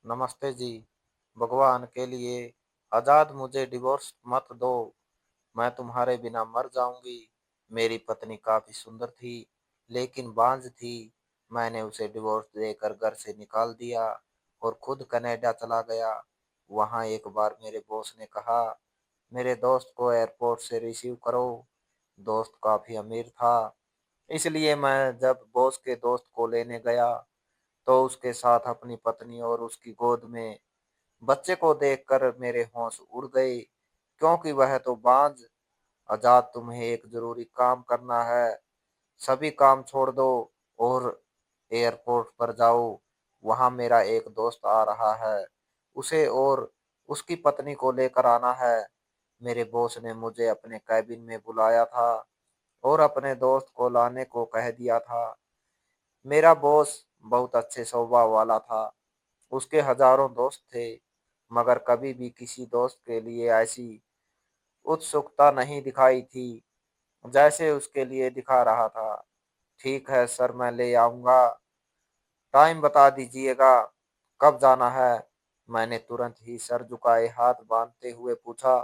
नमस्ते जी। भगवान के लिए आजाद मुझे डिवोर्स मत दो। मैं तुम्हारे बिना मर जाऊंगी। मेरी पत्नी काफी सुंदर थी, लेकिन बांझ थी। मैंने उसे डिवोर्स देकर घर से निकाल दिया और खुद कनाडा चला गया। वहां एक बार मेरे बॉस ने कहा, मेरे दोस्त को एयरपोर्ट से रिसीव करो। दोस्त काफी अमीर था, इसलिए मैं जब बॉस के दोस्त को लेने गया तो उसके साथ अपनी पत्नी और उसकी गोद में बच्चे को देखकर मेरे होश उड़ गए, क्योंकि वह तो बांझ। आजाद, तुम्हें एक जरूरी काम करना है। सभी काम छोड़ दो और एयरपोर्ट पर जाओ। वहां मेरा एक दोस्त आ रहा है, उसे और उसकी पत्नी को लेकर आना है। मेरे बॉस ने मुझे अपने कैबिन में बुलाया था और अपने दोस्त को लाने को कह दिया था। मेरा बॉस बहुत अच्छे स्वभाव वाला था। उसके हजारों दोस्त थे, मगर कभी भी किसी दोस्त के लिए ऐसी उत्सुकता नहीं दिखाई थी जैसे उसके लिए दिखा रहा था। ठीक है सर, मैं ले आऊंगा। टाइम बता दीजिएगा, कब जाना है? मैंने तुरंत ही सर झुकाए हाथ बांधते हुए पूछा।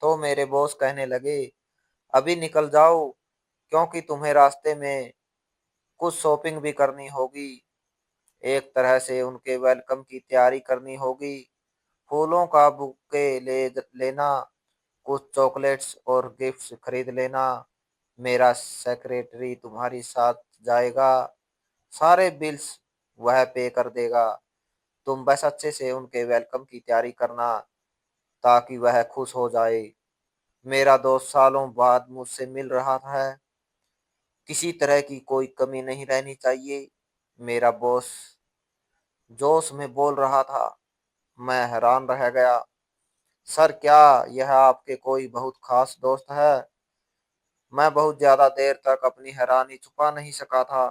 तो मेरे बॉस कहने लगे, अभी निकल जाओ, क्योंकि तुम्हें रास्ते में कुछ शॉपिंग भी करनी होगी। एक तरह से उनके वेलकम की तैयारी करनी होगी। फूलों का बुके लेना, कुछ चॉकलेट्स और गिफ्ट्स खरीद लेना। मेरा सेक्रेटरी तुम्हारी साथ जाएगा, सारे बिल्स वह पे कर देगा। तुम बस अच्छे से उनके वेलकम की तैयारी करना, ताकि वह खुश हो जाए। मेरा दोस्त सालों बाद मुझसे मिल रहा है, किसी तरह की कोई कमी नहीं रहनी चाहिए। मेरा बॉस जोश में बोल रहा था। मैं हैरान रह गया। सर, क्या यह आपके कोई बहुत खास दोस्त है? मैं बहुत ज्यादा देर तक अपनी हैरानी छुपा नहीं सका था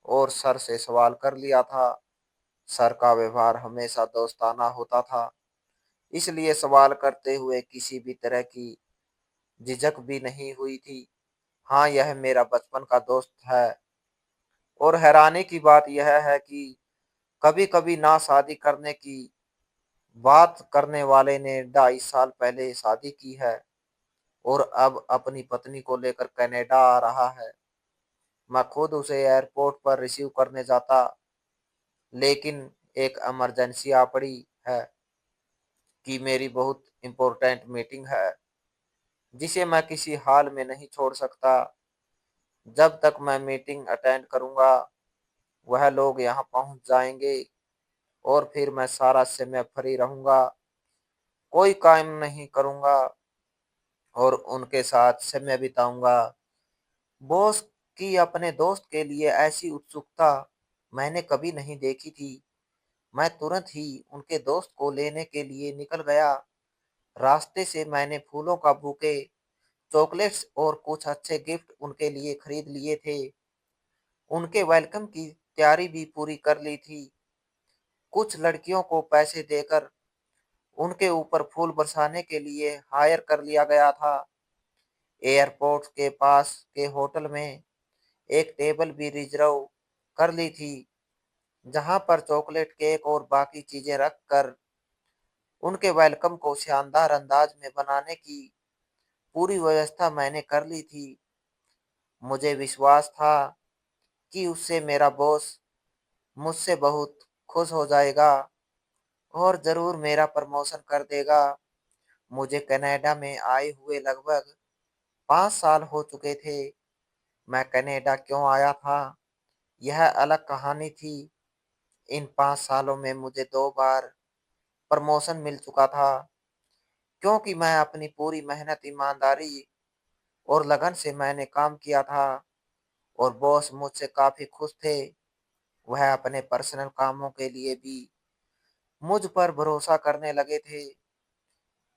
और सर से सवाल कर लिया था। सर का व्यवहार हमेशा दोस्ताना होता था, इसलिए सवाल करते हुए किसी भी तरह की झिझक भी नहीं हुई थी। हाँ, यह मेरा बचपन का दोस्त है। और हैरानी की बात यह है कि कभी कभी ना शादी करने की बात करने वाले ने 2.5 साल पहले शादी की है और अब अपनी पत्नी को लेकर कनाडा आ रहा है। मैं खुद उसे एयरपोर्ट पर रिसीव करने जाता, लेकिन एक इमरजेंसी आ पड़ी है कि मेरी बहुत इम्पोर्टेंट मीटिंग है, जिसे मैं किसी हाल में नहीं छोड़ सकता। जब तक मैं मीटिंग अटेंड करूंगा, वह लोग यहाँ पहुंच जाएंगे और फिर मैं सारा समय फ्री रहूंगा, कोई काम नहीं करूंगा और उनके साथ समय बिताऊंगा। बॉस की अपने दोस्त के लिए ऐसी उत्सुकता मैंने कभी नहीं देखी थी। मैं तुरंत ही उनके दोस्त को लेने के लिए निकल गया। रास्ते से मैंने फूलों का बुके, चॉकलेट्स और कुछ अच्छे गिफ्ट उनके लिए खरीद लिए थे। उनके वेलकम की तैयारी भी पूरी कर ली थी। कुछ लड़कियों को पैसे देकर उनके ऊपर फूल बरसाने के लिए हायर कर लिया गया था। एयरपोर्ट के पास के होटल में एक टेबल भी रिजर्व कर ली थी, जहां पर चॉकलेट, केक और बाकी चीजें रखकर उनके वेलकम को शानदार अंदाज में बनाने की पूरी व्यवस्था मैंने कर ली थी। मुझे विश्वास था कि उससे मेरा बॉस मुझसे बहुत खुश हो जाएगा और जरूर मेरा प्रमोशन कर देगा। मुझे कनाडा में आए हुए लगभग 5 साल हो चुके थे। मैं कनाडा क्यों आया था, यह अलग कहानी थी। इन 5 सालों में मुझे 2 बार प्रमोशन मिल चुका था, क्योंकि मैं अपनी पूरी मेहनत, ईमानदारी और लगन से मैंने काम किया था और बॉस मुझसे काफी खुश थे। वह अपने पर्सनल कामों के लिए भी मुझ पर भरोसा करने लगे थे।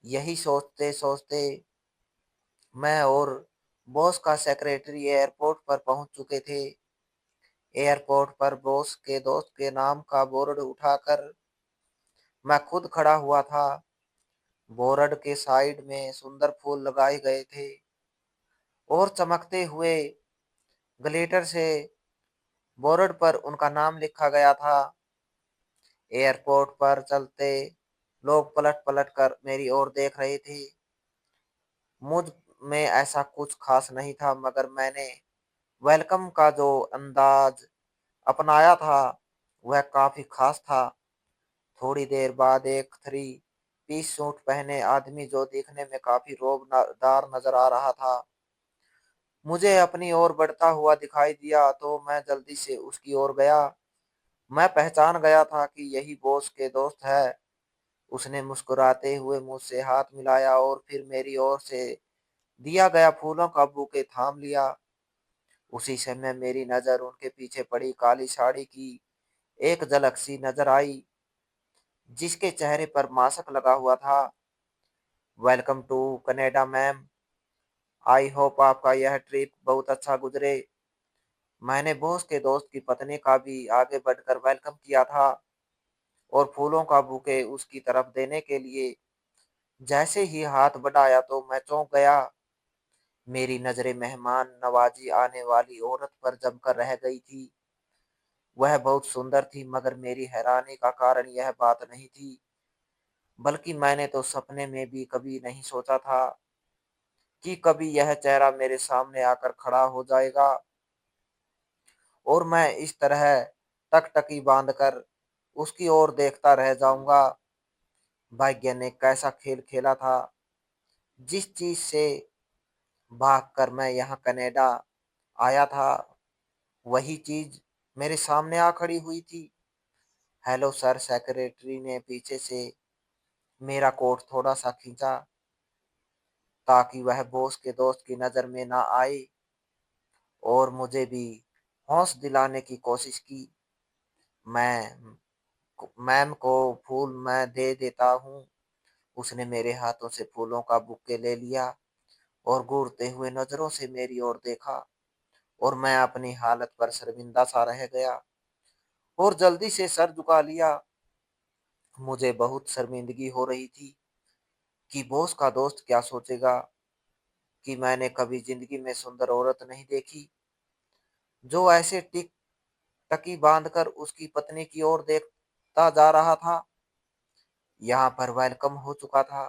यही सोचते सोचते मैं और बॉस का सेक्रेटरी एयरपोर्ट पर पहुंच चुके थे। एयरपोर्ट पर बॉस के दोस्त के नाम का बोर्ड उठाकर मैं खुद खड़ा हुआ था। बोर्ड के साइड में सुंदर फूल लगाए गए थे और चमकते हुए ग्लिटर से बोर्ड पर उनका नाम लिखा गया था। एयरपोर्ट पर चलते लोग पलट पलट कर मेरी ओर देख रहे थे। मुझ में ऐसा कुछ खास नहीं था, मगर मैंने वेलकम का जो अंदाज अपनाया था वह काफी खास था। थोड़ी देर बाद एक थ्री पीस सूट पहने आदमी, जो देखने में काफी रोबदार नजर आ रहा था, मुझे अपनी ओर बढ़ता हुआ दिखाई दिया तो मैं जल्दी से उसकी ओर गया। मैं पहचान गया था कि यही बॉस के दोस्त है। उसने मुस्कुराते हुए मुझसे हाथ मिलाया और फिर मेरी ओर से दिया गया फूलों का बुके थाम लिया। उसी समय मेरी नजर उनके पीछे पड़ी काली साड़ी की एक झलक सी नजर आई, जिसके चेहरे पर मास्क लगा हुआ था। Welcome to Canada ma'am, I hope आपका यह ट्रिप बहुत अच्छा गुजरे। मैंने बॉस के दोस्त की पत्नी का भी आगे बढ़कर वेलकम किया था और फूलों का बुके उसकी तरफ देने के लिए जैसे ही हाथ बढ़ाया तो मैं चौंक गया। मेरी नजरें मेहमान नवाजी आने वाली औरत पर जमकर रह गई थी। वह बहुत सुंदर थी, मगर मेरी हैरानी का कारण यह बात नहीं थी, बल्कि मैंने तो सपने में भी कभी नहीं सोचा था कि कभी यह चेहरा मेरे सामने आकर खड़ा हो जाएगा और मैं इस तरह टकटकी बांधकर उसकी ओर देखता रह जाऊंगा। भाग्य ने कैसा खेल खेला था। जिस चीज से भागकर मैं यहाँ कनाडा आया था, वही चीज मेरे सामने आ खड़ी हुई थी। हेलो सर, सेक्रेटरी ने पीछे से मेरा कोट थोड़ा सा खींचा ताकि वह बॉस के दोस्त की नजर में ना आए, और मुझे भी हौस दिलाने की कोशिश की। मैं मैम को फूल मैं दे देता हूँ। उसने मेरे हाथों से फूलों का बुके ले लिया और घूरते हुए नजरों से मेरी ओर देखा, और मैं अपनी हालत पर शर्मिंदा सा रह गया और जल्दी से सर झुका लिया। मुझे बहुत शर्मिंदगी हो रही थी कि बॉस का दोस्त क्या सोचेगा, कि मैंने कभी जिंदगी में सुंदर औरत नहीं देखी जो ऐसे टिक टकी बांधकर उसकी पत्नी की ओर देखता जा रहा था। यहाँ पर वेलकम हो चुका था।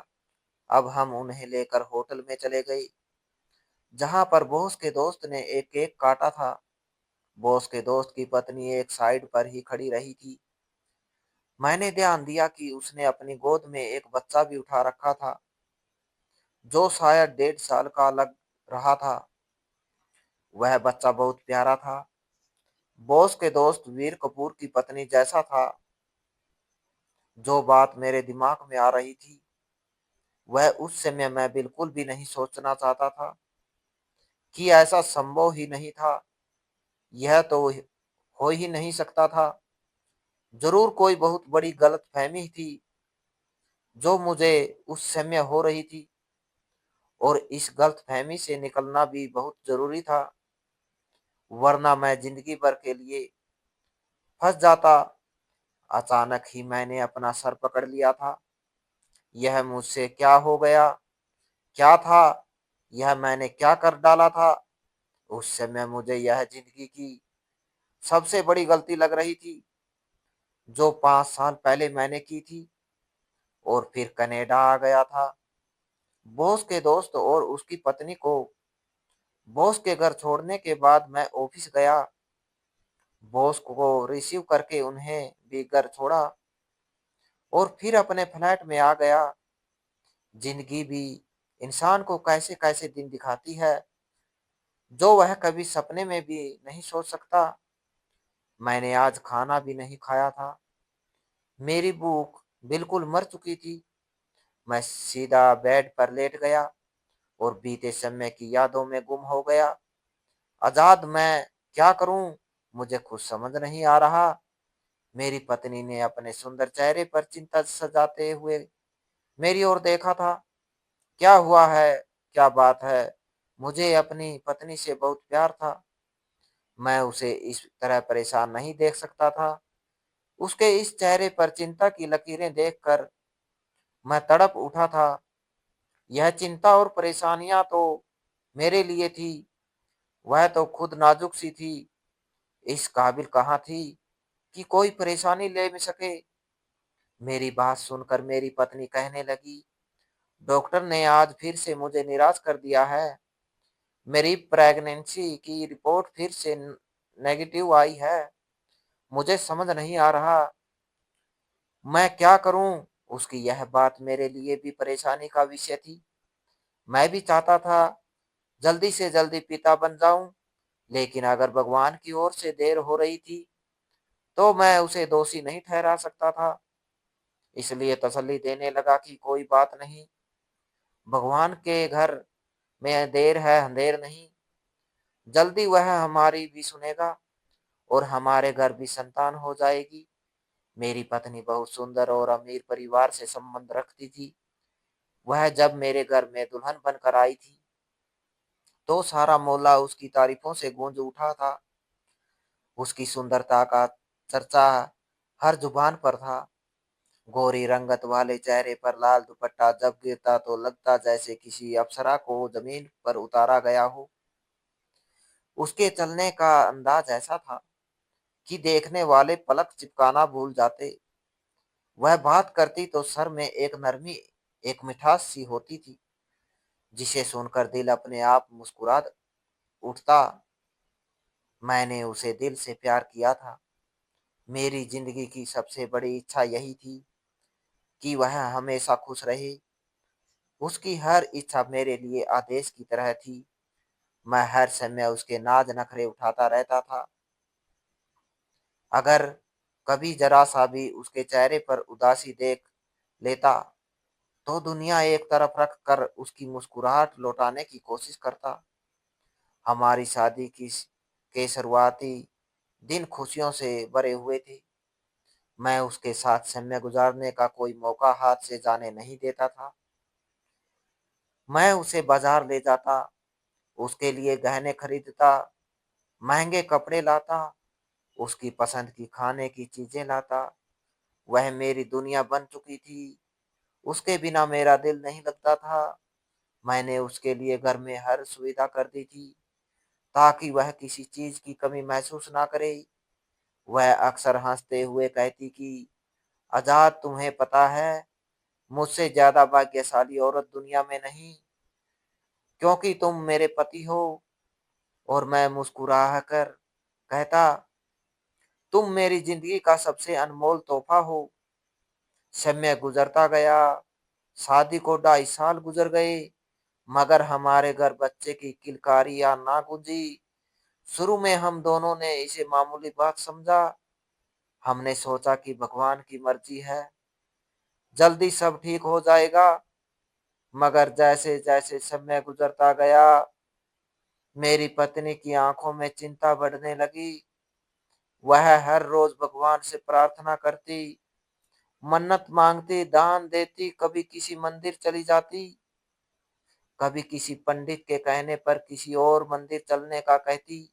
अब हम उन्हें लेकर होटल में चले गए, जहाँ पर बॉस के दोस्त ने एक केक काटा था। बॉस के दोस्त की पत्नी एक साइड पर ही खड़ी रही थी। मैंने ध्यान दिया कि उसने अपनी गोद में एक बच्चा भी उठा रखा था, जो शायद 1.5 साल का लग रहा था। वह बच्चा बहुत प्यारा था, बॉस के दोस्त वीर कपूर की पत्नी जैसा था। जो बात मेरे दिमाग में आ रही थी, वह उस समय मैं बिल्कुल भी नहीं सोचना चाहता था, कि ऐसा संभव ही नहीं था। यह तो हो ही नहीं सकता था। जरूर कोई बहुत बड़ी गलतफहमी थी जो मुझे उस समय हो रही थी, और इस गलतफहमी से निकलना भी बहुत जरूरी था, वरना मैं जिंदगी भर के लिए फंस जाता। अचानक ही मैंने अपना सर पकड़ लिया था। यह मुझसे क्या हो गया? क्या था यह? मैंने क्या कर डाला था? उस समय मुझे यह जिंदगी की सबसे बड़ी गलती लग रही थी, जो 5 साल पहले मैंने की थी और फिर कनाडा आ गया था। बॉस के दोस्त और उसकी पत्नी को बॉस के घर छोड़ने के बाद मैं ऑफिस गया। बॉस को रिसीव करके उन्हें भी घर छोड़ा और फिर अपने फ्लैट में आ गया। जिंदगी भी इंसान को कैसे कैसे दिन दिखाती है, जो वह कभी सपने में भी नहीं सोच सकता। मैंने आज खाना भी नहीं खाया था। मेरी भूख बिल्कुल मर चुकी थी। मैं सीधा बेड पर लेट गया और बीते समय की यादों में गुम हो गया। आजाद मैं क्या करूं, मुझे कुछ समझ नहीं आ रहा। मेरी पत्नी ने अपने सुंदर चेहरे पर चिंता सजाते हुए मेरी ओर देखा था। क्या हुआ है? क्या बात है? मुझे अपनी पत्नी से बहुत प्यार था। मैं उसे इस तरह परेशान नहीं देख सकता था। उसके इस चेहरे पर चिंता की लकीरें देखकर मैं तड़प उठा था। यह चिंता और परेशानियां तो मेरे लिए थी, वह तो खुद नाजुक सी थी। इस काबिल कहाँ थी कि कोई परेशानी ले सके। मेरी बात सुनकर मेरी पत्नी कहने लगी, डॉक्टर ने आज फिर से मुझे निराश कर दिया है। मेरी प्रेगनेंसी की रिपोर्ट फिर से नेगेटिव आई है। मुझे समझ नहीं आ रहा मैं क्या करूं। उसकी यह बात मेरे लिए भी परेशानी का विषय थी। मैं भी चाहता था जल्दी से जल्दी पिता बन जाऊं, लेकिन अगर भगवान की ओर से देर हो रही थी तो मैं उसे दोषी नहीं ठहरा सकता था। इसलिए तसल्ली देने लगा कि कोई बात नहीं, भगवान के घर में देर है अंधेर नहीं, जल्दी वह हमारी भी सुनेगा और हमारे घर भी संतान हो जाएगी। मेरी पत्नी बहुत सुंदर और अमीर परिवार से संबंध रखती थी। वह जब मेरे घर में दुल्हन बनकर आई थी तो सारा मोहल्ला उसकी तारीफों से गूंज उठा था। उसकी सुंदरता का चर्चा हर जुबान पर था। गोरी रंगत वाले चेहरे पर लाल दुपट्टा जब गिरता तो लगता जैसे किसी अप्सरा को जमीन पर उतारा गया हो। उसके चलने का अंदाज ऐसा था कि देखने वाले पलक चिपकाना भूल जाते। वह बात करती तो सर में एक नरमी, एक मिठास सी होती थी, जिसे सुनकर दिल अपने आप मुस्कुरा उठता। मैंने उसे दिल से प्यार किया था। मेरी जिंदगी की सबसे बड़ी इच्छा यही थी कि वह हमेशा खुश रहे। उसकी हर इच्छा मेरे लिए आदेश की तरह थी। मैं हर समय उसके नाज नखरे उठाता रहता था। अगर कभी जरा सा भी उसके चेहरे पर उदासी देख लेता तो दुनिया एक तरफ रख कर उसकी मुस्कुराहट लौटाने की कोशिश करता। हमारी शादी के शुरुआती दिन खुशियों से भरे हुए थे। मैं उसके साथ समय गुजारने का कोई मौका हाथ से जाने नहीं देता था। मैं उसे बाजार ले जाता, उसके लिए गहने खरीदता, महंगे कपड़े लाता, उसकी पसंद की खाने की चीजें लाता। वह मेरी दुनिया बन चुकी थी। उसके बिना मेरा दिल नहीं लगता था। मैंने उसके लिए घर में हर सुविधा कर दी थी ताकि वह किसी चीज की कमी महसूस ना करे। वह अक्सर हंसते हुए कहती कि आजाद, तुम्हें पता है मुझसे ज्यादा भाग्यशाली औरत दुनिया में नहीं, क्योंकि तुम मेरे पति हो। और मैं मुस्कुरा कर कहता, तुम मेरी जिंदगी का सबसे अनमोल तोहफा हो। समय गुजरता गया। शादी को 2.5 साल गुजर गए, मगर हमारे घर बच्चे की किलकारियां ना गूंजी। शुरू में हम दोनों ने इसे मामूली बात समझा। हमने सोचा कि भगवान की मर्जी है, जल्दी सब ठीक हो जाएगा। मगर जैसे जैसे समय गुजरता गया, मेरी पत्नी की आंखों में चिंता बढ़ने लगी। वह हर रोज भगवान से प्रार्थना करती, मन्नत मांगती, दान देती, कभी किसी मंदिर चली जाती, कभी किसी पंडित के कहने पर किसी और मंदिर चलने का कहती।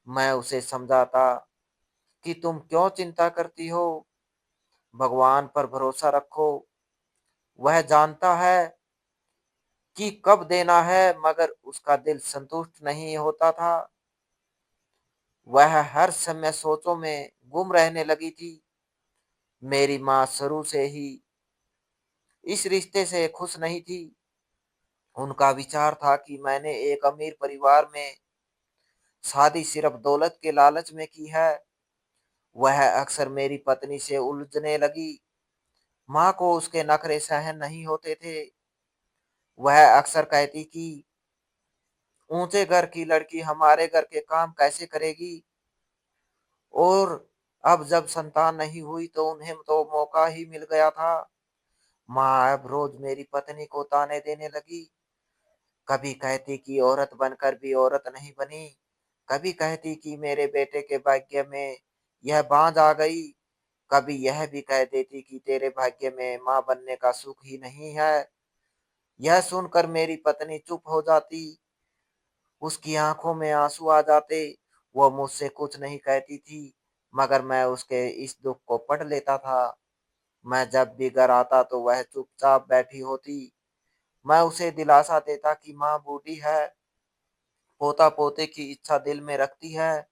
मैं उसे समझाता कि तुम क्यों चिंता करती हो, भगवान पर भरोसा रखो, वह जानता है कि कब देना है। मगर उसका दिल संतुष्ट नहीं होता था। वह हर समय सोचों में गुम रहने लगी थी। मेरी माँ शुरू से ही इस रिश्ते से खुश नहीं थी। उनका विचार था कि मैंने एक अमीर परिवार में शादी सिर्फ दौलत के लालच में की है। वह अक्सर मेरी पत्नी से उलझने लगी। माँ को उसके नखरे सहन नहीं होते थे। वह अक्सर कहती कि ऊंचे घर की लड़की हमारे घर के काम कैसे करेगी। और अब जब संतान नहीं हुई तो उन्हें तो मौका ही मिल गया था। माँ अब रोज मेरी पत्नी को ताने देने लगी। कभी कहती कि औरत बनकर भी औरत नहीं बनी, कभी कहती कि मेरे बेटे के भाग्य में यह बांझ आ गई, कभी यह भी कह देती कि तेरे भाग्य में माँ बनने का सुख ही नहीं है। यह सुनकर मेरी पत्नी चुप हो जाती। उसकी आंखों में आंसू आ जाते। वह मुझसे कुछ नहीं कहती थी, मगर मैं उसके इस दुख को पढ़ लेता था। मैं जब भी घर आता तो वह चुपचाप बैठी होती। मैं उसे दिलासा देता कि माँ बूढ़ी है, पोता पोते की इच्छा दिल में रखती है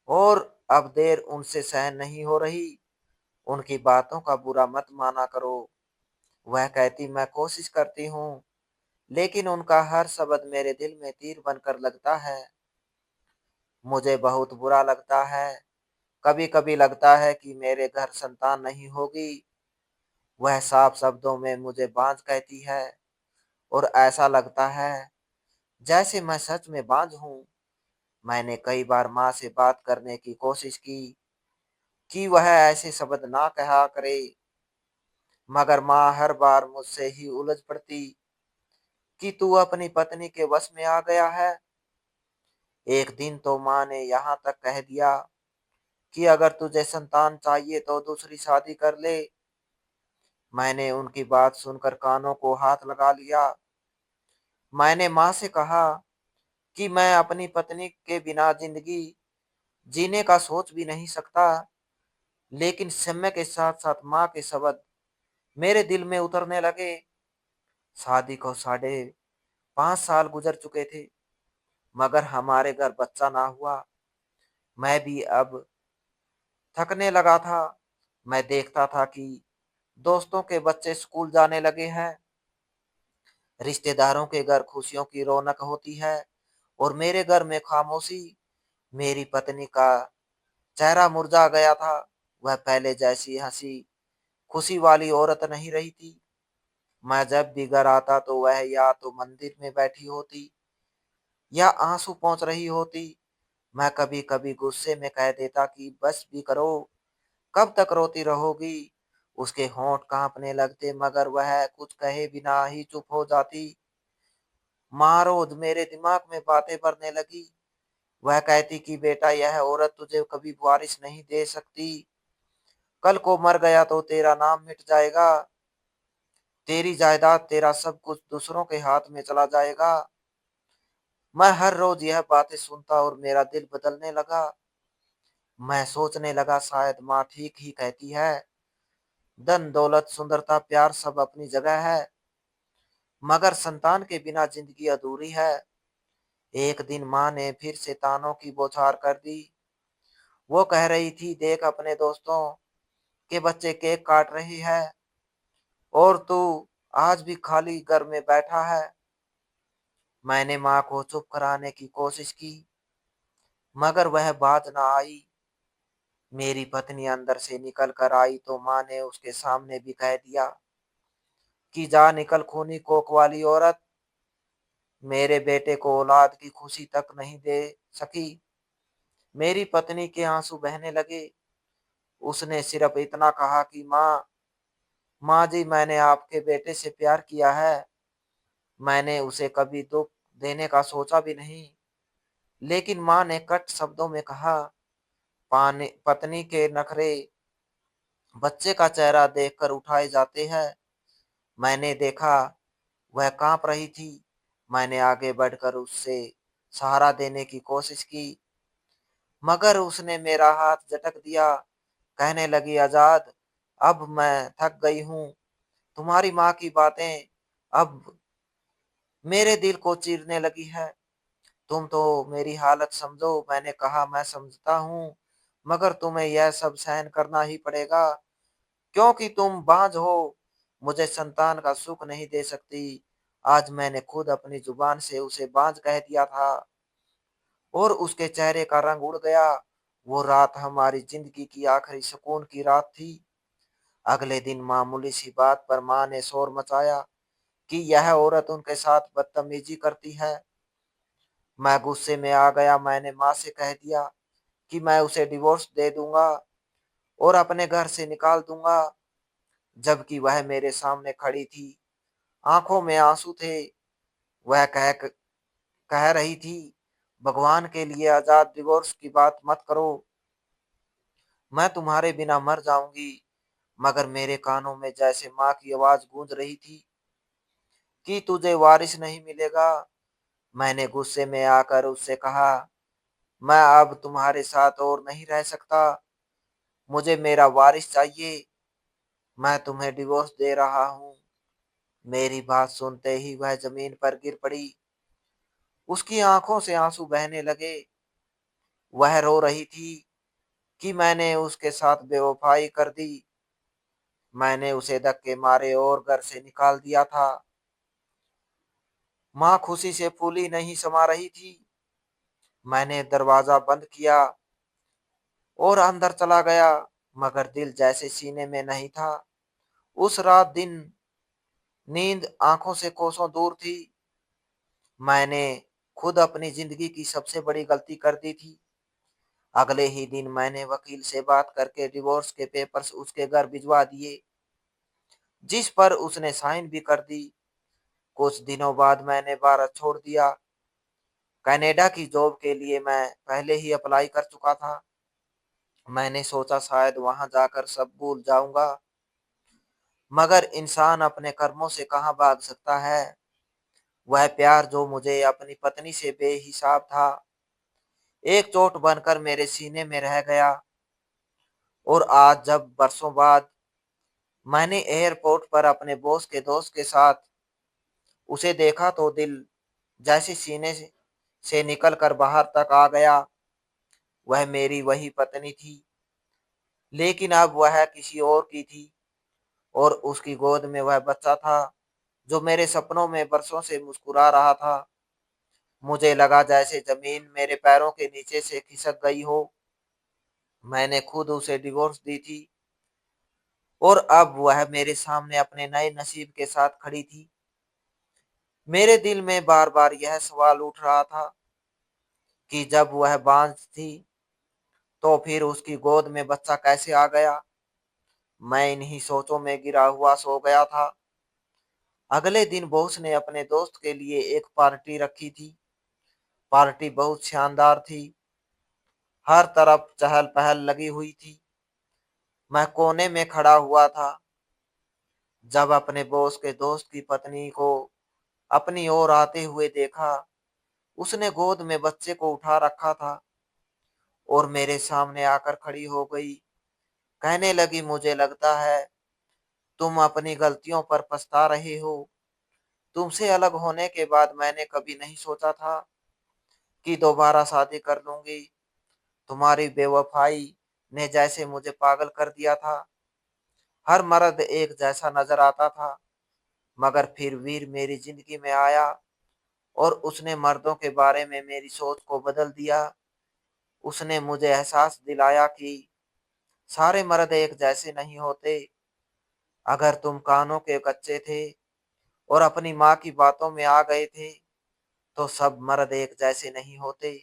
और अब देर उनसे सहन नहीं हो रही। उनकी बातों का बुरा मत माना करो। वह कहती, मैं कोशिश करती हूँ, लेकिन उनका हर शब्द मेरे दिल में तीर बनकर लगता है। मुझे बहुत बुरा लगता है। कभी कभी लगता है कि मेरे घर संतान नहीं होगी। वह साफ शब्दों में मुझे बांझ कहती है, और ऐसा लगता है जैसे मैं सच में बांझ हूँ। मैंने कई बार माँ से बात करने की कोशिश की कि वह ऐसे शब्द ना कहा करे, मगर माँ हर बार मुझसे ही उलझ पड़ती कि तू अपनी पत्नी के वश में आ गया है। एक दिन तो माँ ने यहाँ तक कह दिया कि अगर तुझे संतान चाहिए तो दूसरी शादी कर ले। मैंने उनकी बात सुनकर कानों को हाथ लगा लिया। मैंने माँ से कहा कि मैं अपनी पत्नी के बिना जिंदगी जीने का सोच भी नहीं सकता। लेकिन समय के साथ साथ माँ के शब्द मेरे दिल में उतरने लगे। शादी को 5.5 साल गुजर चुके थे, मगर हमारे घर बच्चा ना हुआ। मैं भी अब थकने लगा था। मैं देखता था कि दोस्तों के बच्चे स्कूल जाने लगे हैं, रिश्तेदारों के घर खुशियों की रौनक होती है, और मेरे घर में खामोशी। मेरी पत्नी का चेहरा मुरझा गया था। वह पहले जैसी हंसी खुशी वाली औरत नहीं रही थी। मैं जब भी घर आता तो वह या तो मंदिर में बैठी होती या आंसू पोंछ रही होती। मैं कभी कभी गुस्से में कह देता कि बस भी करो, कब तक रोती रहोगी। उसके होंठ कांपने लगते, मगर वह कुछ कहे बिना ही चुप हो जाती। माँ रोज मेरे दिमाग में बातें भरने लगी। वह कहती कि बेटा, यह औरत तुझे कभी वारिस नहीं दे सकती। कल को मर गया तो तेरा नाम मिट जाएगा, तेरी जायदाद तेरा सब कुछ दूसरों के हाथ में चला जाएगा। मैं हर रोज यह बातें सुनता और मेरा दिल बदलने लगा। मैं सोचने लगा शायद माँ ठीक ही कहती है। धन दौलत सुंदरता प्यार सब अपनी जगह है, मगर संतान के बिना जिंदगी अधूरी है। एक दिन माँ ने फिर से तानों की बौछार कर दी। वो कह रही थी, देख अपने दोस्तों के बच्चे केक काट रही है, और तू आज भी खाली घर में बैठा है। मैंने माँ को चुप कराने की कोशिश की, मगर वह बात ना आई। मेरी पत्नी अंदर से निकल कर आई तो माँ ने उसके सामने भी कह दिया कि जा निकल खूनी कोख वाली औरत, मेरे बेटे को औलाद की खुशी तक नहीं दे सकी। मेरी पत्नी के आंसू बहने लगे। उसने सिर्फ इतना कहा कि माँ, माँ जी, मैंने आपके बेटे से प्यार किया है। मैंने उसे कभी दुख देने का सोचा भी नहीं। लेकिन माँ ने कट शब्दों में कहा, पानी पत्नी के नखरे बच्चे का चेहरा देखकर उठाए जाते हैं। मैंने देखा वह कांप रही थी। मैंने आगे बढ़कर उससे सहारा देने की कोशिश की, मगर उसने मेरा हाथ झटक दिया। कहने लगी, आजाद, अब मैं थक गई हूँ। तुम्हारी माँ की बातें अब मेरे दिल को चीरने लगी है। तुम तो मेरी हालत समझो। मैंने कहा, मैं समझता हूँ, मगर तुम्हें यह सब सहन करना ही पड़ेगा, क्योंकि तुम बांझ हो, मुझे संतान का सुख नहीं दे सकती। आज मैंने खुद अपनी जुबान से उसे बांझ कह दिया था, और उसके चेहरे का रंग उड़ गया। वो रात हमारी जिंदगी की आखिरी सुकून की रात थी। अगले दिन मामूली सी बात पर माँ ने शोर मचाया कि यह औरत उनके साथ बदतमीजी करती है। मैं गुस्से में आ गया। मैंने माँ से कह दिया कि मैं उसे डिवोर्स दे दूंगा और अपने घर से निकाल दूंगा, जबकि वह मेरे सामने खड़ी थी, आंखों में आंसू थे। वह कह रही थी, भगवान के लिए आजाद, डिवोर्स की बात मत करो, मैं तुम्हारे बिना मर जाऊंगी। मगर मेरे कानों में जैसे माँ की आवाज गूंज रही थी कि तुझे वारिस नहीं मिलेगा। मैंने गुस्से में आकर उससे कहा, मैं अब तुम्हारे साथ और नहीं रह सकता, मुझे मेरा वारिस चाहिए। मैं तुम्हें डिवोर्स दे रहा हूँ। मेरी बात सुनते ही वह जमीन पर गिर पड़ी। उसकी आंखों से आंसू बहने लगे। वह रो रही थी कि मैंने उसके साथ बेवफाई कर दी, मैंने उसे धक्के मारे और घर से निकाल दिया था। माँ खुशी से फूली नहीं समा रही थी। मैंने दरवाजा बंद किया और अंदर चला गया, मगर दिल जैसे सीने में नहीं था। उस रात दिन नींद आंखों से कोसों दूर थी। मैंने खुद अपनी जिंदगी की सबसे बड़ी गलती कर दी थी। अगले ही दिन मैंने वकील से बात करके डिवोर्स के पेपर्स उसके घर भिजवा दिए, जिस पर उसने साइन भी कर दी। कुछ दिनों बाद मैंने भारत छोड़ दिया। कनाडा की जॉब के लिए मैं पहले ही अप्लाई कर चुका था। मैंने सोचा शायद वहां जाकर सब भूल जाऊंगा, मगर इंसान अपने कर्मों से कहाँ भाग सकता है। वह प्यार जो मुझे अपनी पत्नी से बेहिसाब था, एक चोट बनकर मेरे सीने में रह गया। और आज जब बरसों बाद मैंने एयरपोर्ट पर अपने बॉस के दोस्त के साथ उसे देखा तो दिल जैसे सीने से निकल कर बाहर तक आ गया। वह मेरी वही पत्नी थी, लेकिन अब वह किसी और की थी, और उसकी गोद में वह बच्चा था जो मेरे सपनों में बरसों से मुस्कुरा रहा था। मुझे लगा जैसे जमीन मेरे पैरों के नीचे से खिसक गई हो। मैंने खुद उसे डिवोर्स दी थी, और अब वह मेरे सामने अपने नए नसीब के साथ खड़ी थी। मेरे दिल में बार बार यह सवाल उठ रहा था कि जब वह बांझ थी तो फिर उसकी गोद में बच्चा कैसे आ गया। मैं इन्हीं सोचों में गिरा हुआ सो गया था। अगले दिन बॉस ने अपने दोस्त के लिए एक पार्टी रखी थी। पार्टी बहुत शानदार थी। हर तरफ चहल पहल लगी हुई थी। मैं कोने में खड़ा हुआ था। जब अपने बॉस के दोस्त की पत्नी को अपनी ओर आते हुए देखा, उसने गोद में बच्चे को उठा रखा था और मेरे सामने आकर खड़ी हो गई। कहने लगी, मुझे लगता है तुम अपनी गलतियों पर पछता रहे हो। तुमसे अलग होने के बाद मैंने कभी नहीं सोचा था कि दोबारा शादी कर लूंगी। तुम्हारी बेवफाई ने जैसे मुझे पागल कर दिया था। हर मर्द एक जैसा नजर आता था, मगर फिर वीर मेरी जिंदगी में आया और उसने मर्दों के बारे में मेरी सोच को बदल दिया। उसने मुझे एहसास दिलाया कि सारे मर्द एक जैसे नहीं होते। अगर तुम कानों के कच्चे थे और अपनी माँ की बातों में आ गए थे, तो सब मर्द एक जैसे नहीं होते।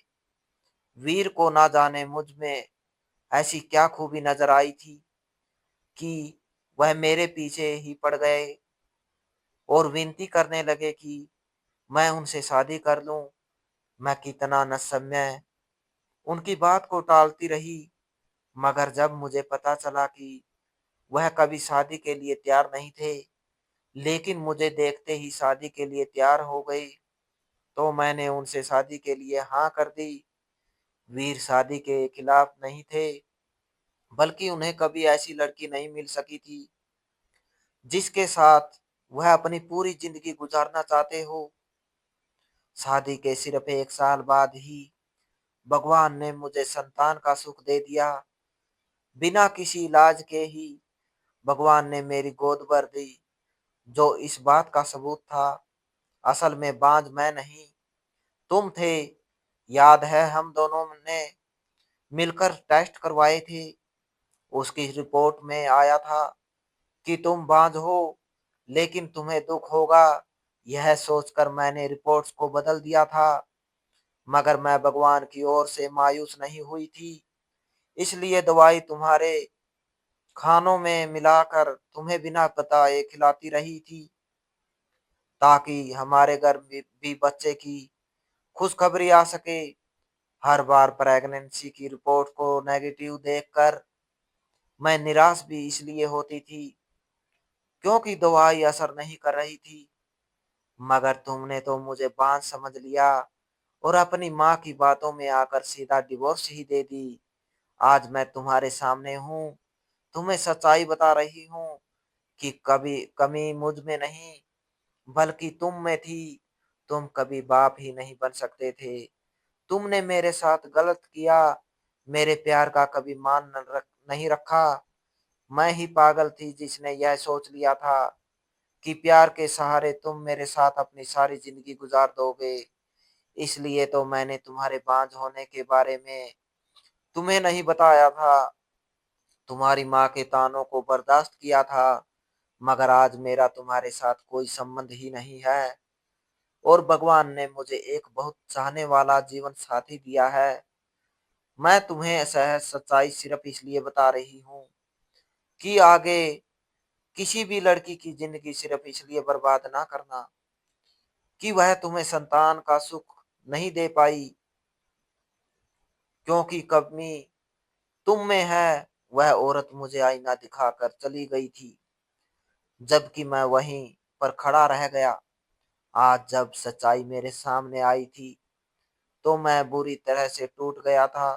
वीर को ना जाने मुझ में ऐसी क्या खूबी नजर आई थी कि वह मेरे पीछे ही पड़ गए और विनती करने लगे कि मैं उनसे शादी कर लूं। मैं कितना नसमय उनकी बात को टालती रही, मगर जब मुझे पता चला कि वह कभी शादी के लिए तैयार नहीं थे, लेकिन मुझे देखते ही शादी के लिए तैयार हो गए, तो मैंने उनसे शादी के लिए हाँ कर दी। वीर शादी के खिलाफ नहीं थे, बल्कि उन्हें कभी ऐसी लड़की नहीं मिल सकी थी जिसके साथ वह अपनी पूरी जिंदगी गुजारना चाहते हो। शादी के सिर्फ 1 साल बाद ही भगवान ने मुझे संतान का सुख दे दिया। बिना किसी इलाज के ही भगवान ने मेरी गोद भर दी, जो इस बात का सबूत था असल में बांझ मैं नहीं, तुम थे। याद है हम दोनों ने मिलकर टेस्ट करवाए थे। उसकी रिपोर्ट में आया था कि तुम बांझ हो, लेकिन तुम्हें दुख होगा। यह सोचकर मैंने रिपोर्ट्स को बदल दिया था, मगर मैं भगवान की ओर से मायूस नहीं हुई थी। इसलिए दवाई तुम्हारे खानों में मिलाकर तुम्हें बिना बताए खिलाती रही थी, ताकि हमारे घर भी बच्चे की खुशखबरी आ सके। हर बार प्रेगनेंसी की रिपोर्ट को नेगेटिव देखकर मैं निराश भी इसलिए होती थी क्योंकि दवाई असर नहीं कर रही थी। मगर तुमने तो मुझे बांझ समझ लिया और अपनी माँ की बातों में आकर सीधा डिवोर्स ही दे दी। आज मैं तुम्हारे सामने हूँ, तुम्हें सच्चाई बता रही हूँ कि कभी कमी मुझ में नहीं, बल्कि तुम में थी। तुम कभी बाप ही नहीं बन सकते थे। तुमने मेरे साथ गलत किया, मेरे प्यार का कभी मान नहीं रखा। मैं ही पागल थी जिसने यह सोच लिया था कि प्यार के सहारे तुम मेरे साथ अपनी सारी जिंदगी गुजार दोगे। इसलिए तो मैंने तुम्हारे बांझ होने के बारे में तुम्हें नहीं बताया था। तुम्हारी माँ के तानों को बर्दाश्त किया था, मगर आज मेरा तुम्हारे साथ कोई संबंध ही नहीं है और भगवान ने मुझे एक बहुत चाहने वाला जीवन साथी दिया है। मैं तुम्हें सहज सच्चाई सिर्फ इसलिए बता रही हूँ कि आगे किसी भी लड़की की जिंदगी सिर्फ इसलिए बर्बाद ना करना कि वह तुम्हें संतान का सुख नहीं दे पाई, क्योंकि कमी तुम में है। वह औरत मुझे आईना दिखाकर चली गई थी, जबकि मैं वहीं पर खड़ा रह गया। आज जब सच्चाई मेरे सामने आई थी तो मैं बुरी तरह से टूट गया था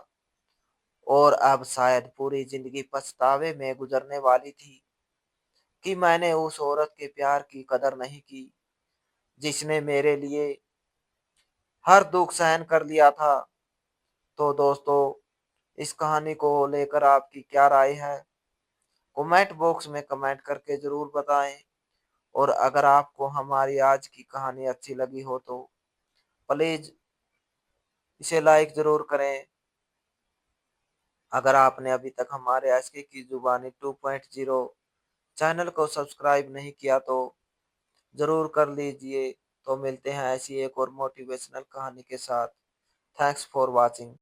और अब शायद पूरी जिंदगी पछतावे में गुजरने वाली थी कि मैंने उस औरत के प्यार की कदर नहीं की जिसने मेरे लिए हर दुख सहन कर लिया था। तो दोस्तों, इस कहानी को लेकर आपकी क्या राय है? कमेंट बॉक्स में कमेंट करके जरूर बताएं। और अगर आपको हमारी आज की कहानी अच्छी लगी हो तो प्लीज इसे लाइक जरूर करें। अगर आपने अभी तक हमारे आशिकी की जुबानी 2.0 चैनल को सब्सक्राइब नहीं किया तो जरूर कर लीजिए। तो मिलते हैं ऐसी एक और मोटिवेशनल कहानी के साथ। Thanks for watching.